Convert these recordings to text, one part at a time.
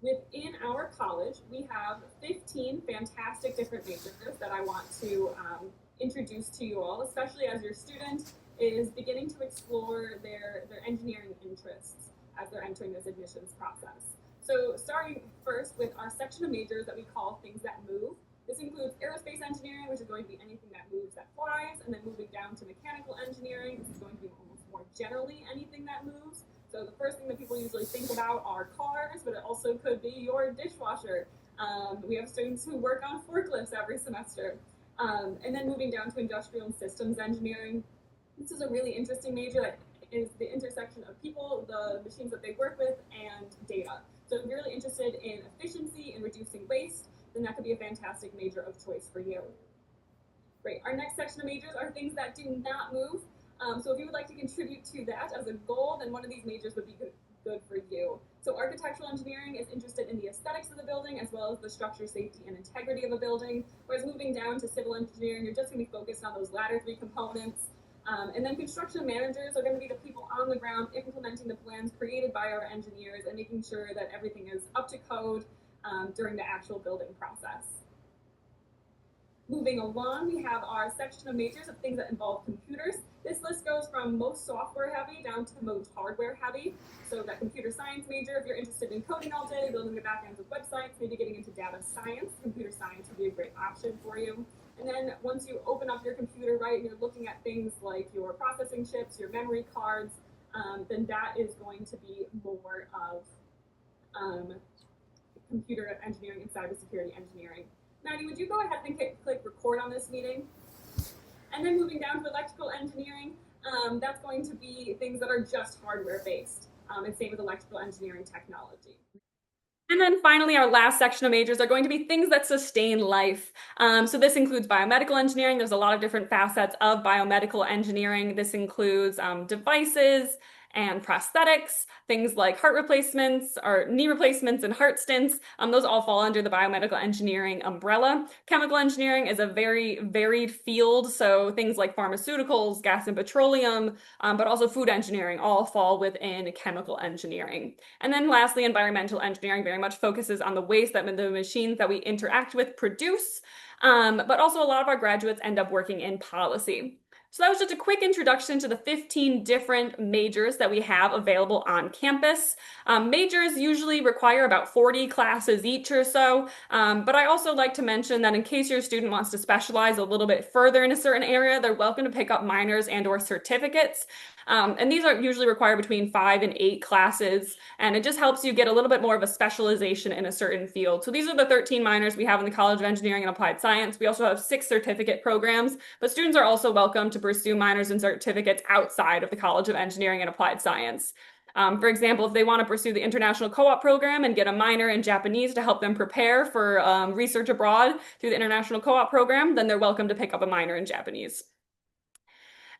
Within our college, we have 15 fantastic different majors that I want to introduce to you all, especially as your student is beginning to explore their engineering interests as they're entering this admissions process. So starting first with our section of majors that we call things that move. This includes aerospace engineering, which is going to be anything that moves that flies, and then moving down to mechanical engineering. This is going to be almost more generally anything that moves. So the first thing that people usually think about are cars, but it also could be your dishwasher. We have students who work on forklifts every semester. And then moving down to industrial and systems engineering. This is a really interesting major that is the intersection of people, the machines that they work with, and data. So if you're really interested in efficiency and reducing waste, then that could be a fantastic major of choice for you. Great. Our next section of majors are things that do not move. So if you would like to contribute to that as a goal, then one of these majors would be good for you. So architectural engineering is interested in the aesthetics of the building as well as the structure, safety, and integrity of a building. Whereas moving down to civil engineering, you're just going to be focused on those latter three components. And then construction managers are going to be the people on the ground implementing the plans created by our engineers and making sure that everything is up to code during the actual building process. Moving along, we have our section of majors of things that involve computers. This list goes from most software heavy down to the most hardware heavy. So that computer science major, if you're interested in coding all day, building the backends of websites, maybe getting into data science, computer science would be a great option for you. And then once you open up your computer, right, and you're looking at things like your processing chips, your memory cards, then that is going to be more of computer engineering and cybersecurity engineering. Maddie, would you go ahead and click record on this meeting? And then moving down to electrical engineering, that's going to be things that are just hardware based, and same with electrical engineering technology. And then finally, our last section of majors are going to be things that sustain life. So this includes biomedical engineering. There's a lot of different facets of biomedical engineering. This includes devices and prosthetics, things like heart replacements or knee replacements and heart stents. Those all fall under the biomedical engineering umbrella. Chemical engineering is a very varied field. So things like pharmaceuticals, gas and petroleum, but also food engineering all fall within chemical engineering. And then lastly, environmental engineering very much focuses on the waste that the machines that we interact with produce. But also a lot of our graduates end up working in policy. So that was just a quick introduction to the 15 different majors that we have available on campus. Majors usually require about 40 classes each or so, but I also like to mention that in case your student wants to specialize a little bit further in a certain area, they're welcome to pick up minors and or certificates. And these are usually require between 5 and 8 classes, and it just helps you get a little bit more of a specialization in a certain field. So these are the 13 minors we have in the College of Engineering and Applied Science. We also have 6 certificate programs, but students are also welcome to pursue minors and certificates outside of the College of Engineering and Applied Science. For example, if they want to pursue the international co-op program and get a minor in Japanese to help them prepare for research abroad through the international co-op program, then they're welcome to pick up a minor in Japanese.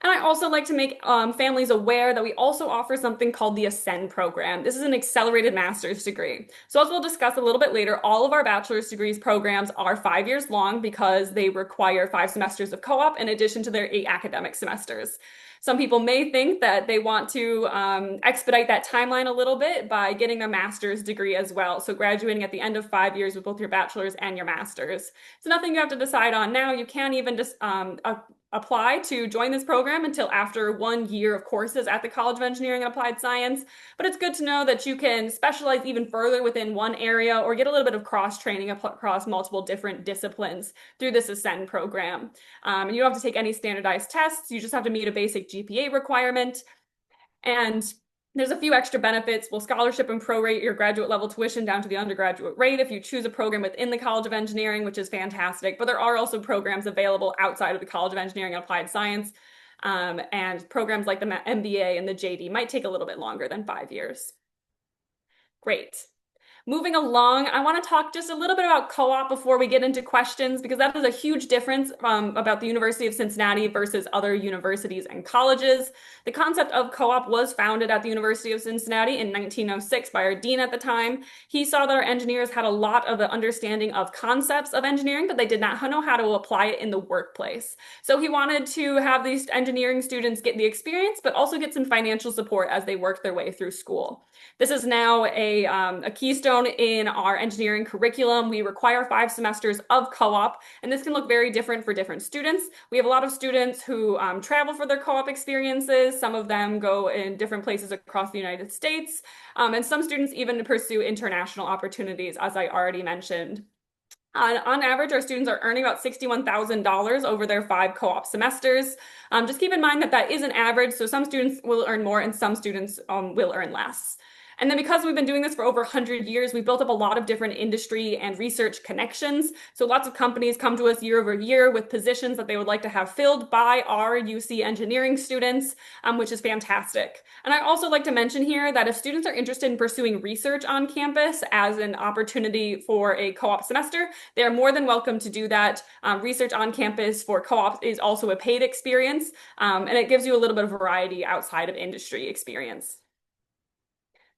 And I also like to make families aware that we also offer something called the Ascend program. This is an accelerated master's degree. So as we'll discuss a little bit later, all of our bachelor's degrees programs are 5 years long because they require 5 semesters of co-op in addition to their 8 academic semesters. Some people may think that they want to expedite that timeline a little bit by getting their master's degree as well. So graduating at the end of 5 years with both your bachelor's and your master's. It's nothing you have to decide on now. You can even just apply to join this program until after 1 year of courses at the College of Engineering and Applied Science. But it's good to know that you can specialize even further within one area or get a little bit of cross-training across multiple different disciplines through this Ascend program. And you don't have to take any standardized tests. You just have to meet a basic GPA requirement. And there's a few extra benefits. We'll scholarship and prorate your graduate level tuition down to the undergraduate rate if you choose a program within the College of Engineering, which is fantastic. But there are also programs available outside of the College of Engineering and Applied Science. And programs like the MBA and the JD might take a little bit longer than 5 years. Great. Moving along, I want to talk just a little bit about co-op before we get into questions, because that is a huge difference about the University of Cincinnati versus other universities and colleges. The concept of co-op was founded at the University of Cincinnati in 1906 by our dean at the time. He saw that our engineers had a lot of the understanding of concepts of engineering, but they did not know how to apply it in the workplace. So he wanted to have these engineering students get the experience, but also get some financial support as they work their way through school. This is now a keystone shown in our engineering curriculum. We require 5 semesters of co-op, and this can look very different for different students. We have a lot of students who travel for their co-op experiences. Some of them go in different places across the United States, and some students even pursue international opportunities, as I already mentioned. On average, our students are earning about $61,000 over their 5 co-op semesters. Just keep in mind that that is an average, so some students will earn more and some students will earn less. And then because we've been doing this for over 100 years, we've built up a lot of different industry and research connections. So lots of companies come to us year over year with positions that they would like to have filled by our UC engineering students, which is fantastic. And I also like to mention here that if students are interested in pursuing research on campus as an opportunity for a co-op semester, they are more than welcome to do that. Research on campus for co-op is also a paid experience, and it gives you a little bit of variety outside of industry experience.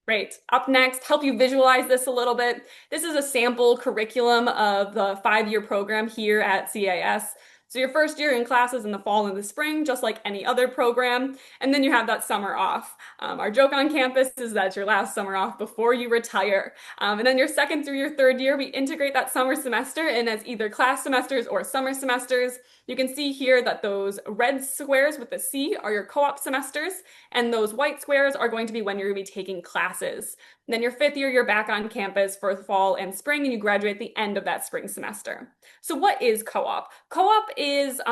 Great. Up next, help you visualize this a little bit. This is a sample curriculum of the 5-year program here at CEAS. So your first year in classes in the fall and the spring, just like any other program, and then you have that summer off. Our joke on campus is that it's your last summer off before you retire. And then your second through your third year, we integrate that summer semester in as either class semesters or summer semesters. You can see here that those red squares with the C are your co-op semesters, and those white squares are going to be when you're going to be taking classes. And then your 5th year, you're back on campus for the fall and spring, and you graduate at the end of that spring semester. So what is co-op? Co-op is,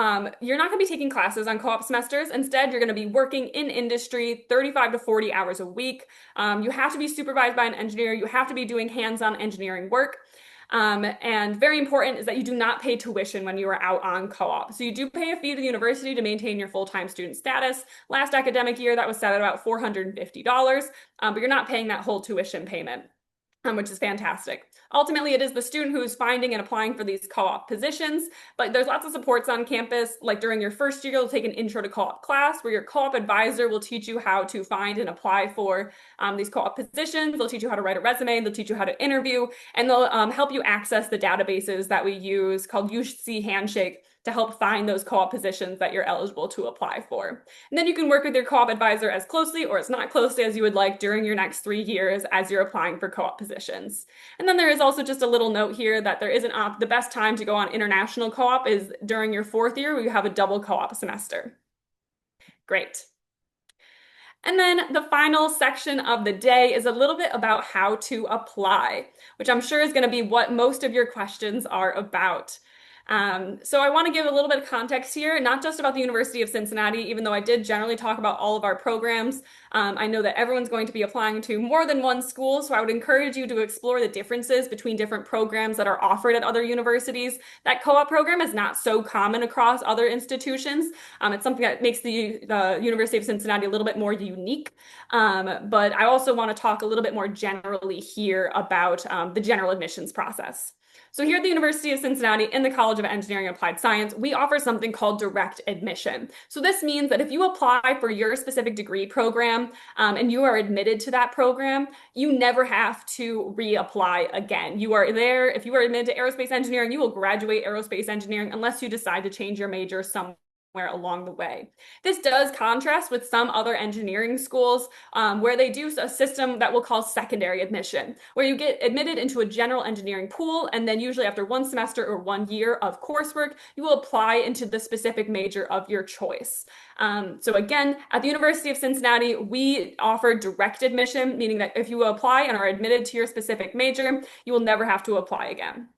you're not going to be taking classes on co-op semesters. Instead, you're going to be working in industry 35 to 40 hours a week. You have to be supervised by an engineer. You have to be doing hands-on engineering work. And very important is that you do not pay tuition when you are out on co-op. So you do pay a fee to the university to maintain your full-time student status. Last academic year, that was set at about $450, but you're not paying that whole tuition payment, which is fantastic. Ultimately, it is the student who's finding and applying for these co-op positions, but there's lots of supports on campus. Like during your first year, you'll take an intro to co-op class where your co-op advisor will teach you how to find and apply for these co-op positions. They'll teach you how to write a resume, they'll teach you how to interview, and they'll help you access the databases that we use called UC Handshake to help find those co-op positions that you're eligible to apply for. And then you can work with your co-op advisor as closely or as not closely as you would like during your next 3 years as you're applying for co-op positions. And then there is also just a little note here that there is the best time to go on international co-op is during your 4th year where you have a double co-op semester. Great. And then the final section of the day is a little bit about how to apply, which I'm sure is going to be what most of your questions are about. So I want to give a little bit of context here, not just about the University of Cincinnati, even though I did generally talk about all of our programs. I know that everyone's going to be applying to more than one school, so I would encourage you to explore the differences between different programs that are offered at other universities. That co-op program is not so common across other institutions. It's something that makes the University of Cincinnati a little bit more unique. But I also want to talk a little bit more generally here about the general admissions process. So here at the University of Cincinnati in the College of Engineering and Applied Science, we offer something called direct admission. So this means that if you apply for your specific degree program and you are admitted to that program, you never have to reapply again. You are there, if you are admitted to aerospace engineering, you will graduate aerospace engineering unless you decide to change your major somewhere along the way. This does contrast with some other engineering schools where they do a system that we'll call secondary admission, where you get admitted into a general engineering pool, and then usually after 1 semester or 1 year of coursework, you will apply into the specific major of your choice. So again, at the University of Cincinnati, we offer direct admission, meaning that if you apply and are admitted to your specific major, you will never have to apply again.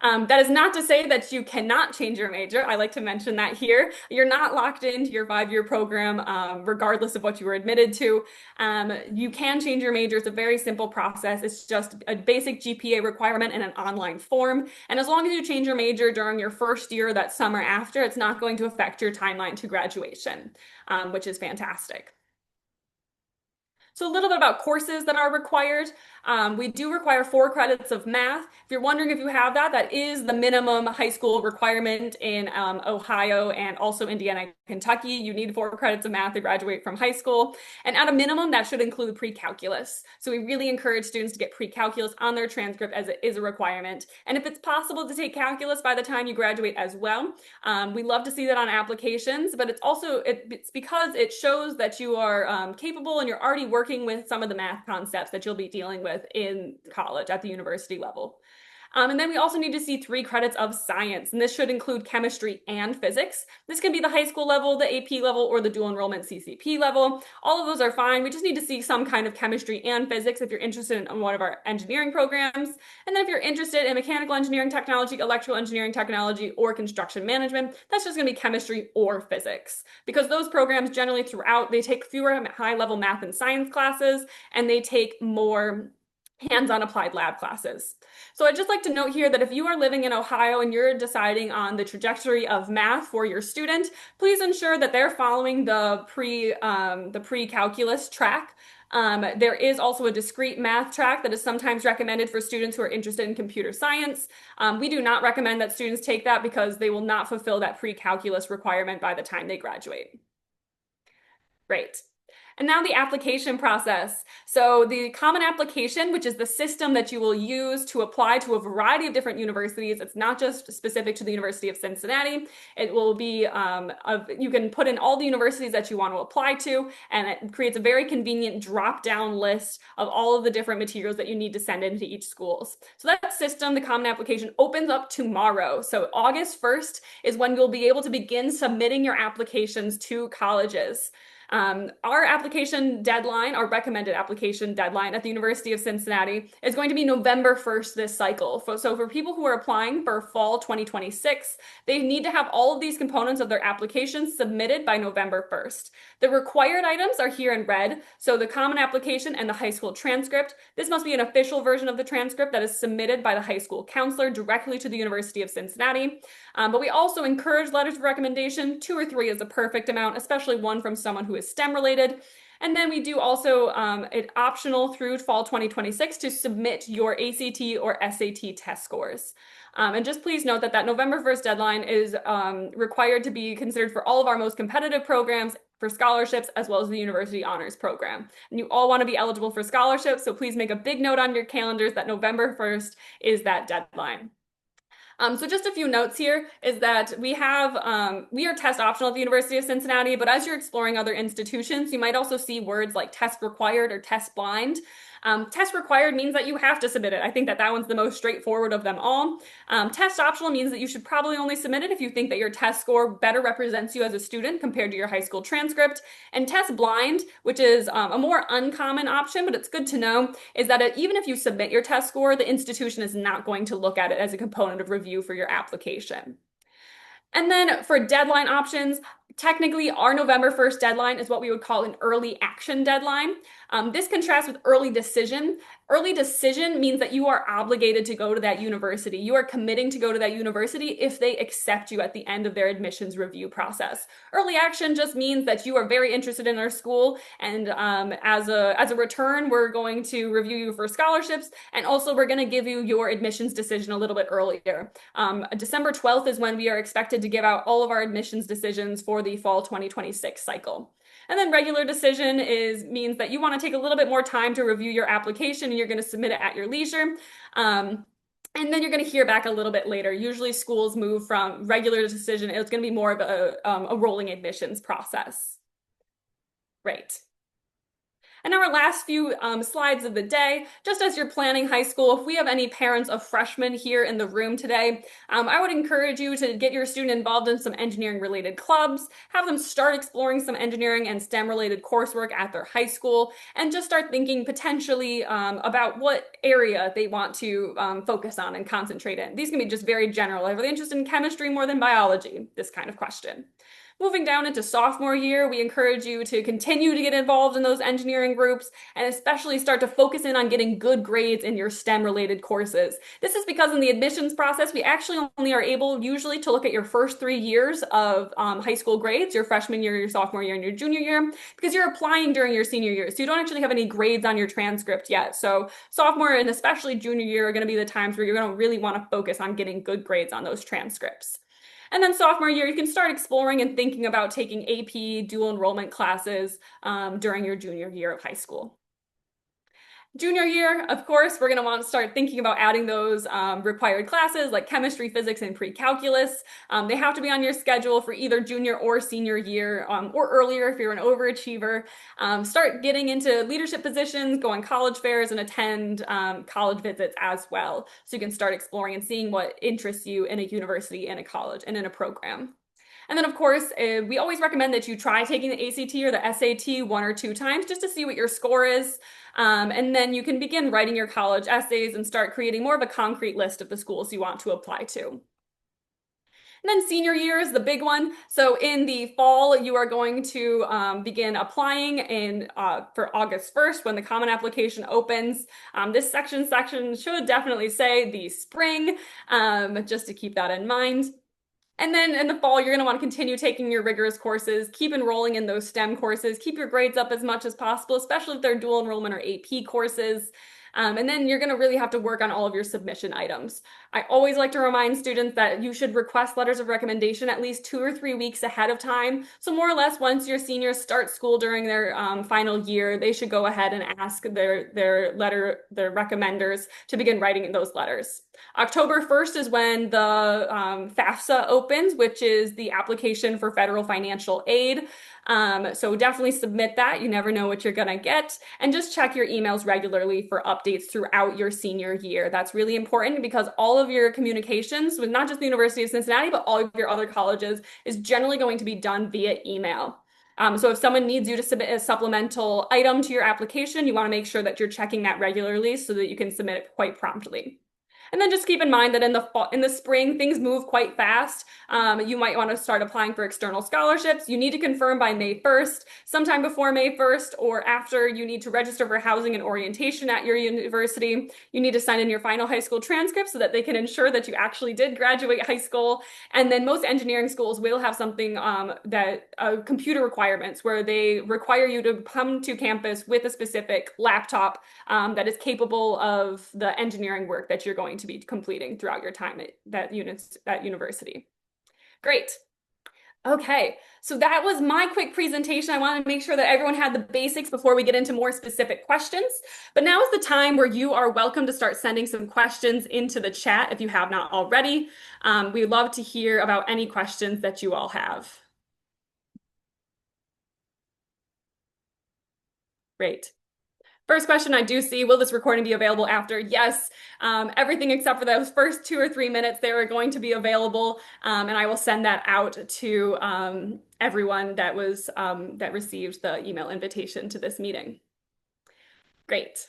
That is not to say that you cannot change your major. I like to mention that here. You're not locked into your 5-year program, regardless of what you were admitted to. You can change your major. It's a very simple process. It's just a basic GPA requirement and an online form. And as long as you change your major during your first year or that summer after, it's not going to affect your timeline to graduation, which is fantastic. So a little bit about courses that are required. We do require 4 credits of math. If you're wondering if you have that, that is the minimum high school requirement in Ohio and also Indiana and Kentucky. You need 4 credits of math to graduate from high school. And at a minimum, that should include pre-calculus. So we really encourage students to get pre-calculus on their transcript as it is a requirement. And if it's possible to take calculus by the time you graduate as well, we love to see that on applications, but it's because it shows that you are capable and you're already working with some of the math concepts that you'll be dealing with with in college at the university level. And then we also need to see 3 credits of science, and this should include chemistry and physics. This can be the high school level, the AP level, or the dual enrollment CCP level. All of those are fine. We just need to see some kind of chemistry and physics if you're interested in one of our engineering programs. And then if you're interested in mechanical engineering technology, electrical engineering technology, or construction management, that's just going to be chemistry or physics. Because those programs generally throughout, they take fewer high-level math and science classes, and they take more hands-on applied lab classes. So I'd just like to note here that if you are living in Ohio and you're deciding on the trajectory of math for your student, please ensure that they're following the pre-calculus track. There is also a discrete math track that is sometimes recommended for students who are interested in computer science. We do not recommend that students take that because they will not fulfill that pre-calculus requirement by the time they graduate. Great. And now the application process. So the Common Application, which is the system that you will use to apply to a variety of different universities. It's not just specific to the University of Cincinnati. It will be, you can put in all the universities that you want to apply to, and it creates a very convenient drop-down list of all of the different materials that you need to send into each schools. So that system, the Common Application, opens up tomorrow. So August 1st is when you'll be able to begin submitting your applications to colleges. Our application deadline, our recommended application deadline at the University of Cincinnati is going to be November 1st this cycle. So for people who are applying for fall 2026, they need to have all of these components of their application submitted by November 1st. The required items are here in red. So the Common Application and the high school transcript. This must be an official version of the transcript that is submitted by the high school counselor directly to the University of Cincinnati. But we also encourage letters of recommendation. 2 or 3 is a perfect amount, especially one from someone who is STEM related. And then we do also it optional through fall 2026 to submit your ACT or SAT test scores. And just please note that that November 1st deadline is required to be considered for all of our most competitive programs, for scholarships, as well as the University Honors Program. And you all want to be eligible for scholarships, so please make a big note on your calendars that November 1st is that deadline. So just a few notes here is that we are test optional at the University of Cincinnati, but as you're exploring other institutions, you might also see words like test required or test blind. Test required means that you have to submit it. I think that one's the most straightforward of them all. Test optional means that you should probably only submit it if you think that your test score better represents you as a student compared to your high school transcript. And test blind, which is a more uncommon option, but it's good to know, is that even if you submit your test score, the institution is not going to look at it as a component of review for your application. And then for deadline options, technically our November 1st deadline is what we would call an early action deadline. This contrasts with early decision. Early decision means that you are obligated to go to that university. You are committing to go to that university if they accept you at the end of their admissions review process. Early action just means that you are very interested in our school, and as a return, we're going to review you for scholarships, and also we're going to give you your admissions decision a little bit earlier. December 12th is when we are expected to give out all of our admissions decisions for the fall 2026 cycle. And then regular decision means that you want to take a little bit more time to review your application and you're going to submit it at your leisure. And then you're going to hear back a little bit later. Usually schools move from regular decision. It's going to be more of a rolling admissions process. Right. And our last few slides of the day, just as you're planning high school, if we have any parents of freshmen here in the room today, I would encourage you to get your student involved in some engineering related clubs, have them start exploring some engineering and STEM related coursework at their high school, and just start thinking potentially about what area they want to focus on and concentrate in. These can be just very general. Are they interested in chemistry more than biology? This kind of question. Moving down into sophomore year, we encourage you to continue to get involved in those engineering groups and especially start to focus in on getting good grades in your STEM-related courses. This is because in the admissions process, we actually only are able usually to look at your first 3 years of high school grades, your freshman year, your sophomore year, and your junior year, because you're applying during your senior year. So you don't actually have any grades on your transcript yet. So sophomore and especially junior year are going to be the times where you're going to really want to focus on getting good grades on those transcripts. And then sophomore year, you can start exploring and thinking about taking AP dual enrollment classes during your junior year of high school. Junior year, of course, we're going to want to start thinking about adding those required classes like chemistry, physics, and pre-calculus. They have to be on your schedule for either junior or senior year, or earlier if you're an overachiever. Start getting into leadership positions, go on college fairs, and attend college visits as well. So you can start exploring and seeing what interests you in a university, in a college, and in a program. And then, of course, we always recommend that you try taking the ACT or the SAT 1 or 2 times just to see what your score is. And then you can begin writing your college essays and start creating more of a concrete list of the schools you want to apply to. And then senior year is the big one. So in the fall, you are going to begin applying for August 1st when the common application opens. This section should definitely say the spring, just to keep that in mind. And then in the fall, you're going to want to continue taking your rigorous courses, keep enrolling in those STEM courses, keep your grades up as much as possible, especially if they're dual enrollment or AP courses. And then you're going to really have to work on all of your submission items. I always like to remind students that you should request letters of recommendation at least 2 or 3 weeks ahead of time. So more or less, once your seniors start school during their final year, they should go ahead and ask their recommenders to begin writing those letters. October 1st is when the FAFSA opens, which is the application for federal financial aid. So definitely submit that. You never know what you're going to get. And just check your emails regularly for updates throughout your senior year. That's really important because all of your communications with not just the University of Cincinnati, but all of your other colleges is generally going to be done via email. So if someone needs you to submit a supplemental item to your application, you want to make sure that you're checking that regularly so that you can submit it quite promptly. And then just keep in mind that in the spring, things move quite fast. You might want to start applying for external scholarships. You need to confirm by May 1st. Sometime before May 1st or after, you need to register for housing and orientation at your university. You need to sign in your final high school transcript so that they can ensure that you actually did graduate high school. And then most engineering schools will have something computer requirements where they require you to come to campus with a specific laptop that is capable of the engineering work that you're going to be completing throughout your time at that university. Great. Okay, so that was my quick presentation. I want to make sure that everyone had the basics before we get into more specific questions. But now is the time where you are welcome to start sending some questions into the chat if you have not already. We'd love to hear about any questions that you all have. Great. First question I do see, will this recording be available after? Yes, everything except for those first 2 or 3 minutes, they are going to be available, and I will send that out to everyone that received the email invitation to this meeting. Great.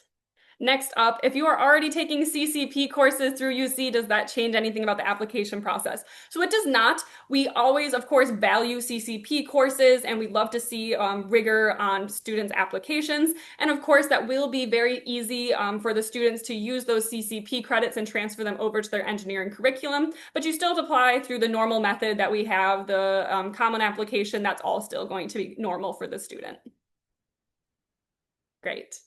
Next up, if you are already taking CCP courses through UC, does that change anything about the application process? So it does not. We always, of course, value CCP courses and we'd love to see rigor on students' applications. And of course, that will be very easy for the students to use those CCP credits and transfer them over to their engineering curriculum. But you still have to apply through the normal method that we have, the common application. That's all still going to be normal for the student. Great.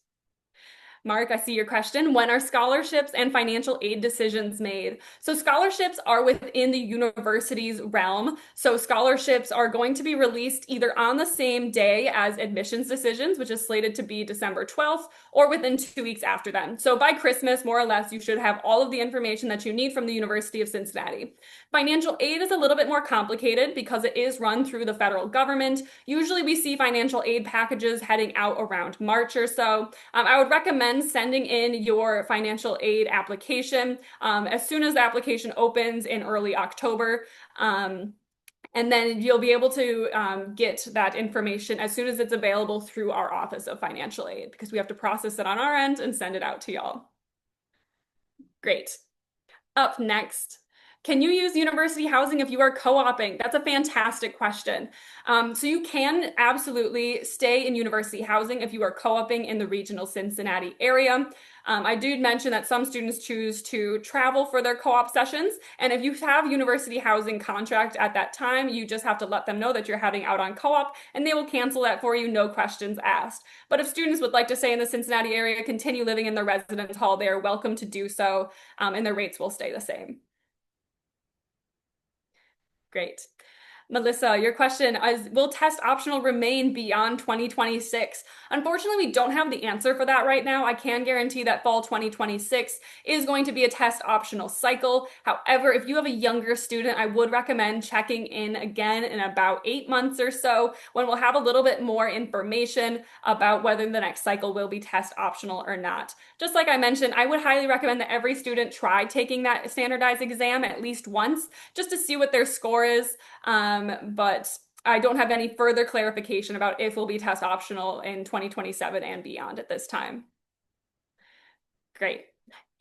Mark, I see your question. When are scholarships and financial aid decisions made? So scholarships are within the university's realm. So scholarships are going to be released either on the same day as admissions decisions, which is slated to be December 12th, or within 2 weeks after then. So by Christmas, more or less, you should have all of the information that you need from the University of Cincinnati. Financial aid is a little bit more complicated because it is run through the federal government. Usually we see financial aid packages heading out around March or so. I would recommend sending in your financial aid application as soon as the application opens in early October. And then you'll be able to get that information as soon as it's available through our Office of Financial Aid because we have to process it on our end and send it out to y'all. Great. Up next. Can you use university housing if you are co-oping? That's a fantastic question. So you can absolutely stay in university housing if you are co-oping in the regional Cincinnati area. I did mention that some students choose to travel for their co-op sessions. And if you have university housing contract at that time, you just have to let them know that you're heading out on co-op and they will cancel that for you, no questions asked. But if students would like to stay in the Cincinnati area, continue living in their residence hall, they are welcome to do so, and their rates will stay the same. Great. Melissa, your question is, will test optional remain beyond 2026? Unfortunately, we don't have the answer for that right now. I can guarantee that fall 2026 is going to be a test optional cycle. However, if you have a younger student, I would recommend checking in again in about 8 months or so when we'll have a little bit more information about whether the next cycle will be test optional or not. Just like I mentioned, I would highly recommend that every student try taking that standardized exam at least once just to see what their score is. But I don't have any further clarification about if we'll be test optional in 2027 and beyond at this time. Great.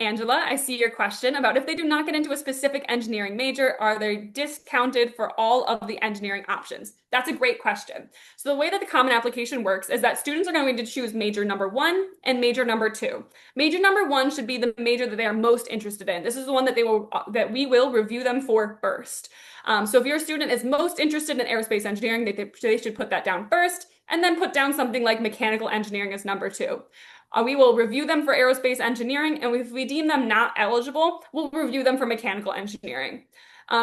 Angela, I see your question about if they do not get into a specific engineering major, are they discounted for all of the engineering options? That's a great question. So the way that the Common Application works is that students are going to choose major number 1 and major number 2. Major number 1 should be the major that they are most interested in. This is the one that we will review them for first. So if your student is most interested in aerospace engineering, they should put that down first, and then put down something like mechanical engineering as number 2. We will review them for aerospace engineering, and if we deem them not eligible, we'll review them for mechanical engineering.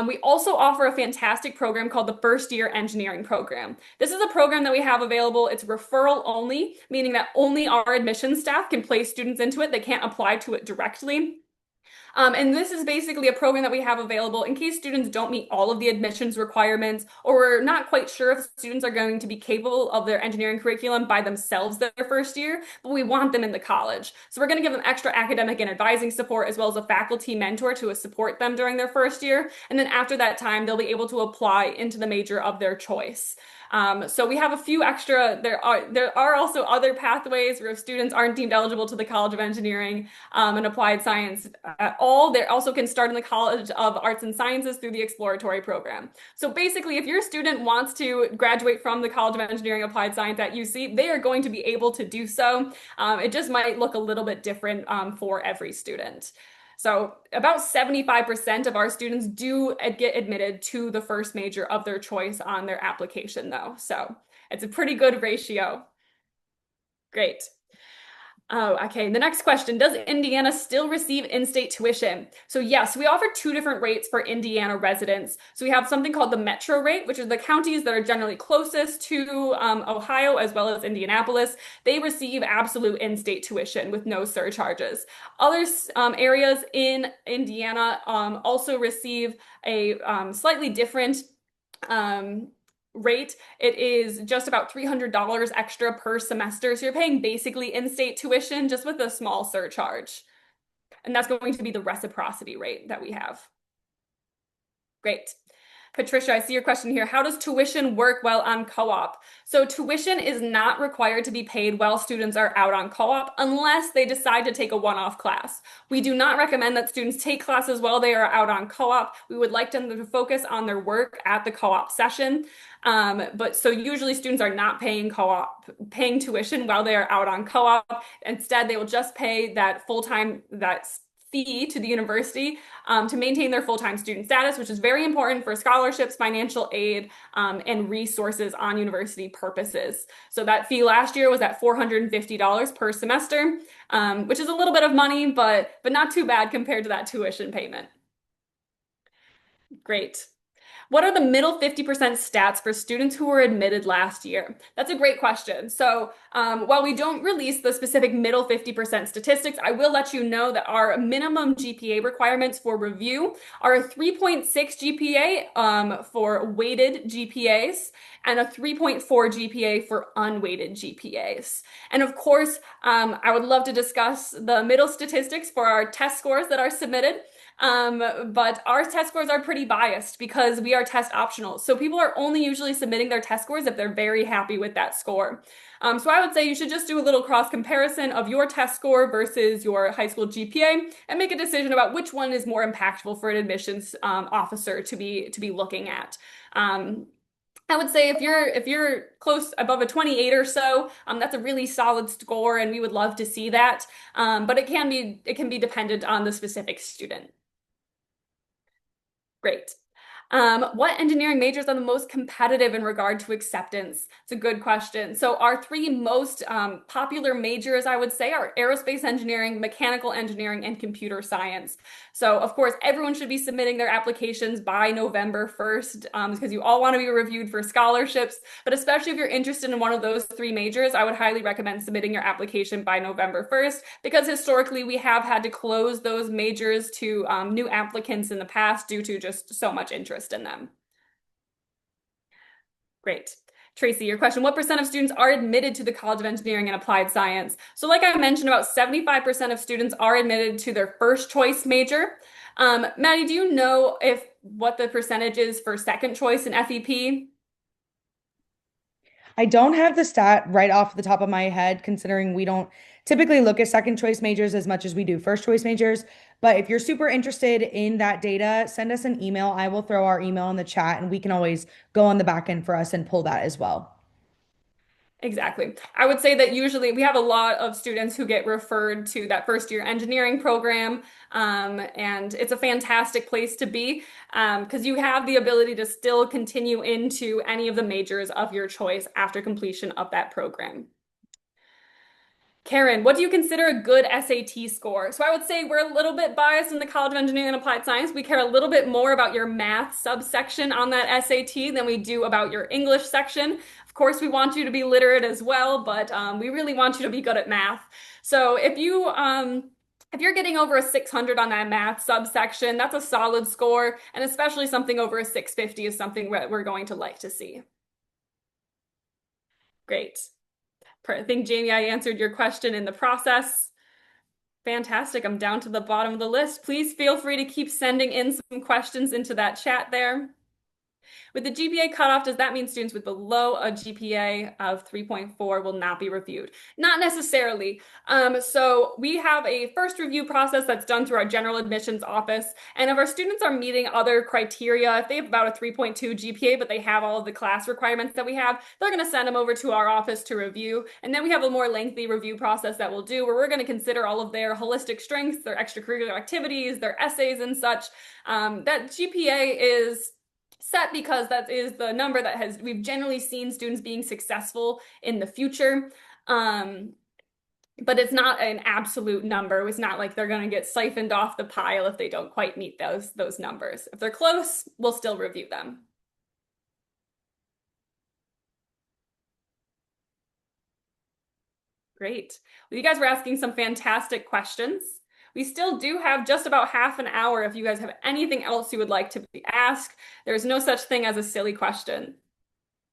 We also offer a fantastic program called the First Year Engineering Program. This is a program that we have available. It's referral only, meaning that only our admissions staff can place students into it. They can't apply to it directly. And this is basically a program that we have available in case students don't meet all of the admissions requirements, or we're not quite sure if students are going to be capable of their engineering curriculum by themselves their first year, but we want them in the college. So we're going to give them extra academic and advising support, as well as a faculty mentor to support them during their first year. And then after that time, they'll be able to apply into the major of their choice. So we have a few extra, there are also other pathways where if students aren't deemed eligible to the College of Engineering and Applied Science at all, they also can start in the College of Arts and Sciences through the exploratory program. So basically, if your student wants to graduate from the College of Engineering Applied Science at UC, they are going to be able to do so. It just might look a little bit different for every student. So about 75% of our students do get admitted to the first major of their choice on their application, though. So it's a pretty good ratio. Great. Oh, okay. The next question, does Indiana still receive in-state tuition? So yes, we offer 2 different rates for Indiana residents. So we have something called the metro rate, which is the counties that are generally closest to Ohio as well as Indianapolis. They receive absolute in-state tuition with no surcharges. Other areas in Indiana also receive a slightly different rate. It is just about $300 extra per semester. So you're paying basically in-state tuition just with a small surcharge. And that's going to be the reciprocity rate that we have. Great. Patricia, I see your question here. How does tuition work while on co-op? So tuition is not required to be paid while students are out on co-op unless they decide to take a one-off class. We do not recommend that students take classes while they are out on co-op. We would like them to focus on their work at the co-op session. But so usually students are not paying tuition while they are out on co-op. Instead, they will just pay that fee to the university to maintain their full-time student status, which is very important for scholarships, financial aid, and resources on university purposes. So that fee last year was at $450 per semester, which is a little bit of money, but not too bad compared to that tuition payment. Great. What are the middle 50% stats for students who were admitted last year? That's a great question. So while we don't release the specific middle 50% statistics, I will let you know that our minimum GPA requirements for review are a 3.6 GPA for weighted GPAs and a 3.4 GPA for unweighted GPAs. And of course, I would love to discuss the middle statistics for our test scores that are submitted. But our test scores are pretty biased because we are test optional. So people are only usually submitting their test scores if they're very happy with that score. So I would say you should just do a little cross comparison of your test score versus your high school GPA and make a decision about which one is more impactful for an admissions officer to be looking at. I would say if you're close above a 28 or so, that's a really solid score, and we would love to see that. But it can be dependent on the specific student. Great. What engineering majors are the most competitive in regard to acceptance? It's a good question. So our three most popular majors, I would say, are aerospace engineering, mechanical engineering, and computer science. So of course, everyone should be submitting their applications by November 1st because you all want to be reviewed for scholarships. But especially if you're interested in one of those three majors, I would highly recommend submitting your application by November 1st because historically we have had to close those majors to new applicants in the past due to just so much interest in them. Great. Tracy, your question, what percent of students are admitted to the College of Engineering and Applied Science? So like I mentioned, about 75% of students are admitted to their first choice major. Maddie, do you know what the percentage is for second choice in FEP? I don't have the stat right off the top of my head, considering we don't typically look at second choice majors as much as we do first choice majors. But if you're super interested in that data, send us an email. I will throw our email in the chat and we can always go on the back end for us and pull that as well. Exactly. I would say that usually we have a lot of students who get referred to that first year engineering program, and it's a fantastic place to be because you have the ability to still continue into any of the majors of your choice after completion of that program. Karen, what do you consider a good SAT score? So I would say we're a little bit biased in the College of Engineering and Applied Science. We care a little bit more about your math subsection on that SAT than we do about your English section. Of course, we want you to be literate as well, but we really want you to be good at math. So if you're getting over a 600 on that math subsection, that's a solid score, and especially something over a 650 is something that we're going to like to see. Great. I think, Jamie, I answered your question in the process. Fantastic. I'm down to the bottom of the list. Please feel free to keep sending in some questions into that chat there. With the GPA cutoff, does that mean students with below a GPA of 3.4 will not be reviewed? Not necessarily. So we have a first review process that's done through our general admissions office. And if our students are meeting other criteria, if they have about a 3.2 GPA, but they have all of the class requirements that we have, they're going to send them over to our office to review. And then we have a more lengthy review process that we'll do where we're going to consider all of their holistic strengths, their extracurricular activities, their essays and such. That GPA is set because that is the number that we've generally seen students being successful in the future. But it's not an absolute number. It's not like they're going to get siphoned off the pile if they don't quite meet those numbers. If they're close, we'll still review them. Great. Well, you guys were asking some fantastic questions. We still do have just about half an hour if you guys have anything else you would like to be asked. There's no such thing as a silly question.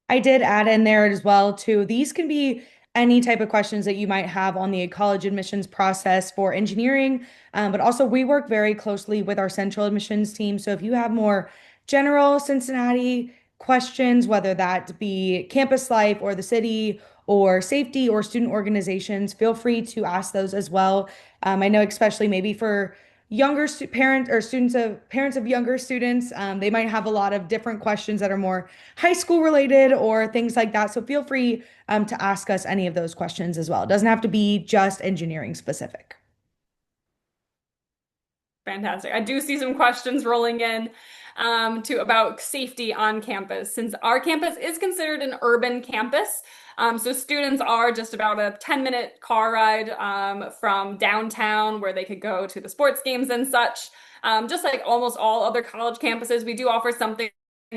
I did add in there as well too. These can be any type of questions that you might have on the college admissions process for engineering, but also we work very closely with our central admissions team. So if you have more general Cincinnati questions, whether that be campus life or the city or safety or student organizations, feel free to ask those as well. I know especially maybe for younger parents or students of parents of younger students, they might have a lot of different questions that are more high school related or things like that. So feel free to ask us any of those questions as well. It doesn't have to be just engineering specific. Fantastic. I do see some questions rolling in about safety on campus, since our campus is considered an urban campus. So students are just about a 10-minute car ride from downtown where they could go to the sports games and such. Just like almost all other college campuses, we do offer something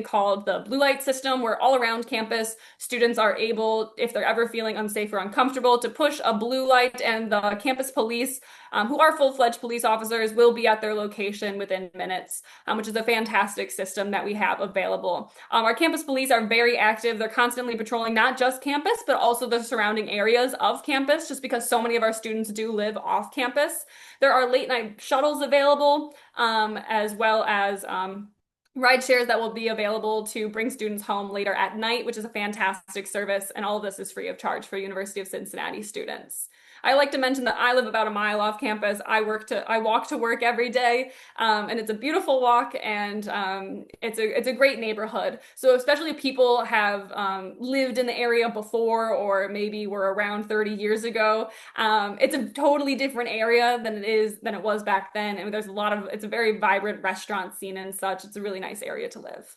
called the blue light system, where all around campus students are able, if they're ever feeling unsafe or uncomfortable, to push a blue light, and the campus police, who are full-fledged police officers, will be at their location within minutes, which is a fantastic system that we have available. Our campus police are very active. They're constantly patrolling not just campus, but also the surrounding areas of campus, just because so many of our students do live off campus. There are late night shuttles available, as well as ride shares that will be available to bring students home later at night, which is a fantastic service. And all of this is free of charge for University of Cincinnati students. I like to mention that I live about a mile off campus. I walk to work every day, and it's a beautiful walk, and it's a great neighborhood. So especially if people have lived in the area before, or maybe were around 30 years ago, it's a totally different area than it was back then. And it's a very vibrant restaurant scene and such. It's a really nice area to live.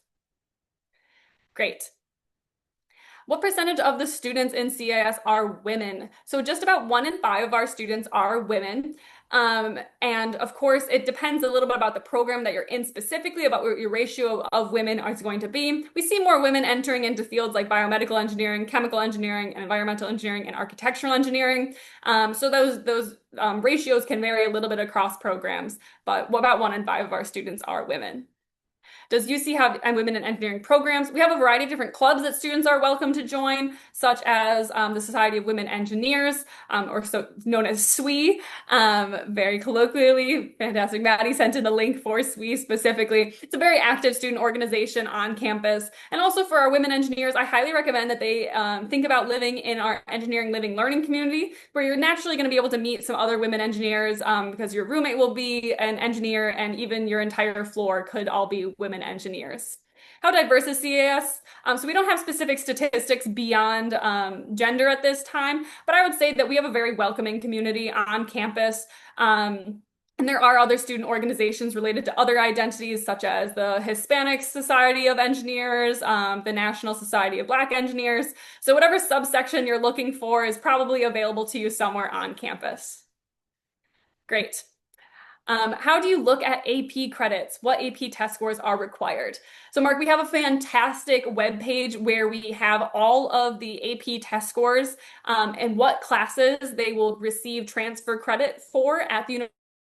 Great. What percentage of the students in CAS are women? So just about 1 in 5 of our students are women. And of course, it depends a little bit about the program that you're in specifically, about what your ratio of women is going to be. We see more women entering into fields like biomedical engineering, chemical engineering, and environmental engineering, and architectural engineering. So those ratios can vary a little bit across programs, but about 1 in 5 of our students are women. Does UC have women in engineering programs? We have a variety of different clubs that students are welcome to join, such as the Society of Women Engineers, or so known as SWE, very colloquially. Fantastic. Maddie sent in the link for SWE specifically. It's a very active student organization on campus. And also for our women engineers, I highly recommend that they think about living in our engineering living learning community, where you're naturally going to be able to meet some other women engineers, because your roommate will be an engineer, and even your entire floor could all be women engineers. How diverse is CAS? So we don't have specific statistics beyond gender at this time, but I would say that we have a very welcoming community on campus. And there are other student organizations related to other identities, such as the Hispanic Society of Engineers, the National Society of Black Engineers. So whatever subsection you're looking for is probably available to you somewhere on campus. Great. How do you look at AP credits? What AP test scores are required? So Mark, we have a fantastic webpage where we have all of the AP test scores, and what classes they will receive transfer credit for at the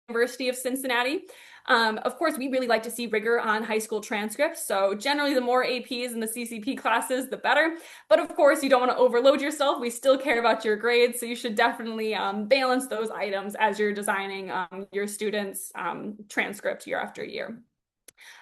University of Cincinnati. Of course, we really like to see rigor on high school transcripts. So generally, the more APs in the CCP classes, the better. But of course, you don't want to overload yourself. We still care about your grades. So you should definitely balance those items as you're designing your students' transcript year after year.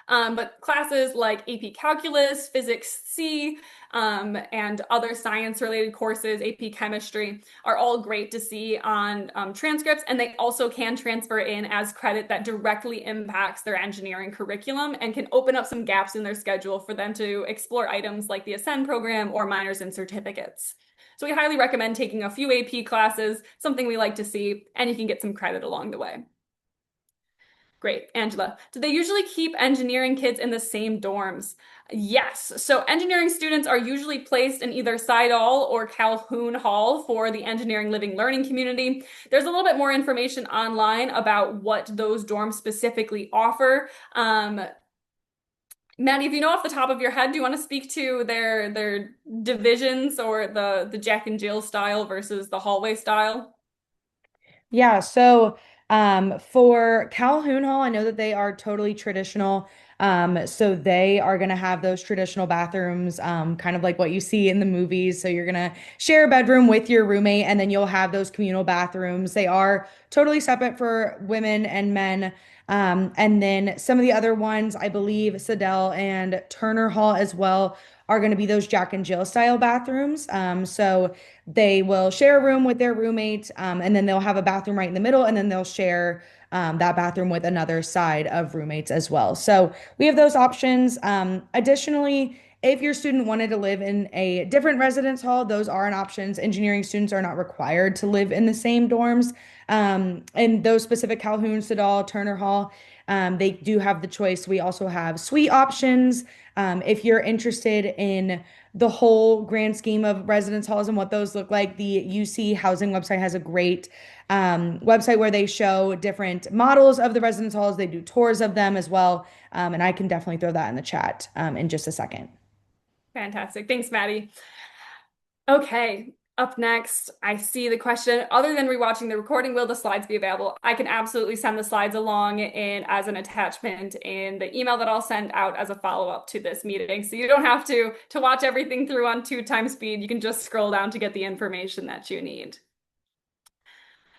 But classes like AP Calculus, Physics C, and other science-related courses, AP Chemistry, are all great to see on transcripts, and they also can transfer in as credit that directly impacts their engineering curriculum and can open up some gaps in their schedule for them to explore items like the Ascend program or minors and certificates. So we highly recommend taking a few AP classes, something we like to see, and you can get some credit along the way. Great. Angela, do they usually keep engineering kids in the same dorms? Yes. So engineering students are usually placed in either Sidall or Calhoun Hall for the engineering living learning community. There's a little bit more information online about what those dorms specifically offer. Maddie, if you know off the top of your head, do you want to speak to their divisions, or the Jack and Jill style versus the hallway style? Yeah, so for Calhoun Hall, I know that they are totally traditional. So they are going to have those traditional bathrooms, kind of like what you see in the movies. So you're going to share a bedroom with your roommate, and then you'll have those communal bathrooms. They are totally separate for women and men. And then some of the other ones, I believe Siddell and Turner Hall as well, are going to be those Jack and Jill style bathrooms. So they will share a room with their roommate, and then they'll have a bathroom right in the middle, and then they'll share that bathroom with another side of roommates as well. So we have those options. Additionally, if your student wanted to live in a different residence hall, those are an options. Engineering students are not required to live in the same dorms. And those specific Calhoun, Siddall, Turner Hall, they do have the choice. We also have suite options. If you're interested in the whole grand scheme of residence halls and what those look like, the UC housing website has a great website where they show different models of the residence halls. They do tours of them as well. And I can definitely throw that in the chat in just a second. Fantastic. Thanks, Maddie. Okay, up next, I see the question, other than rewatching the recording, will the slides be available? I can absolutely send the slides along as an attachment in the email that I'll send out as a follow-up to this meeting. So you don't have to watch everything through on 2 times speed. You can just scroll down to get the information that you need.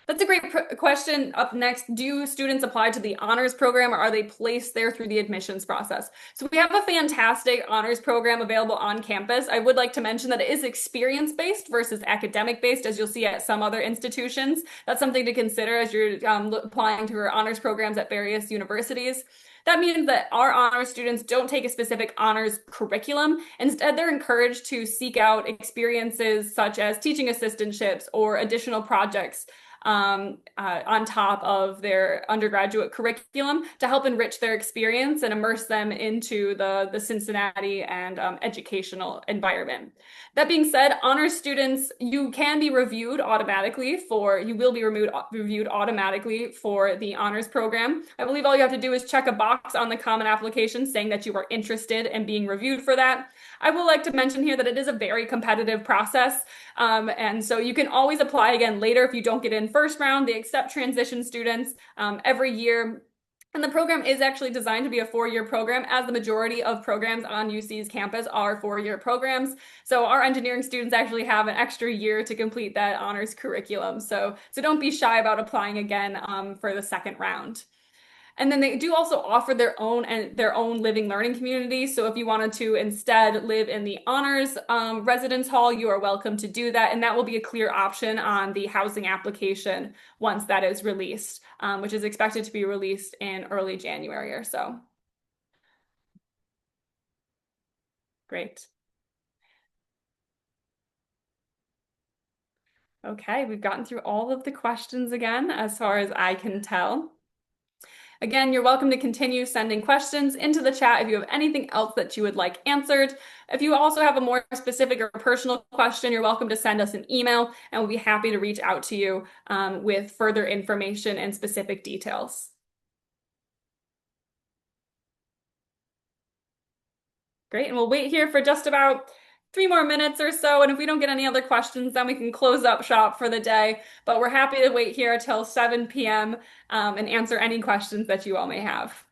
That's a great question. Up next, do students apply to the honors program or are they placed there through the admissions process? So we have a fantastic honors program available on campus. I would like to mention that it is experience-based versus academic-based, as you'll see at some other institutions. That's something to consider as you're applying to your honors programs at various universities. That means that our honors students don't take a specific honors curriculum. Instead, they're encouraged to seek out experiences such as teaching assistantships or additional projects on top of their undergraduate curriculum to help enrich their experience and immerse them into the Cincinnati and educational environment. That being said, honors students, you can be reviewed automatically you will be reviewed automatically for the honors program. I believe all you have to do is check a box on the common application saying that you are interested in being reviewed for that. I would like to mention here that it is a very competitive process. And so you can always apply again later if you don't get in first round. They accept transition students every year. And the program is actually designed to be a 4-year program, as the majority of programs on UC's campus are 4-year programs. So our engineering students actually have an extra year to complete that honors curriculum. So don't be shy about applying again for the second round. And then they do also offer their own living learning community. So if you wanted to instead live in the honors residence hall, you are welcome to do that. And that will be a clear option on the housing application once that is released, which is expected to be released in early January or so. Great. Okay, we've gotten through all of the questions again, as far as I can tell. Again, you're welcome to continue sending questions into the chat if you have anything else that you would like answered. If you also have a more specific or personal question, you're welcome to send us an email and we'll be happy to reach out to you with further information and specific details. Great, and we'll wait here for just about 3 more minutes or so, and if we don't get any other questions, then we can close up shop for the day. But we're happy to wait here until 7 p.m. And answer any questions that you all may have.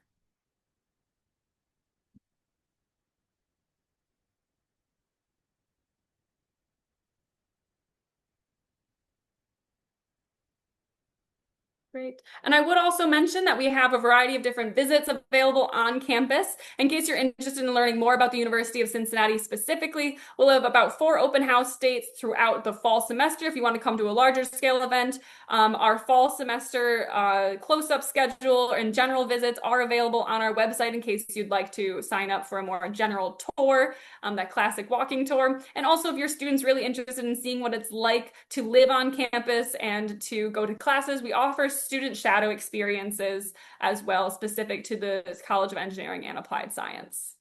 Great. And I would also mention that we have a variety of different visits available on campus. In case you're interested in learning more about the University of Cincinnati specifically, we'll have about 4 open house dates throughout the fall semester if you want to come to a larger scale event. Our fall semester close-up schedule and general visits are available on our website in case you'd like to sign up for a more general tour, that classic walking tour. And also if your student's really interested in seeing what it's like to live on campus and to go to classes, we offer student shadow experiences as well, specific to the College of Engineering and Applied Science.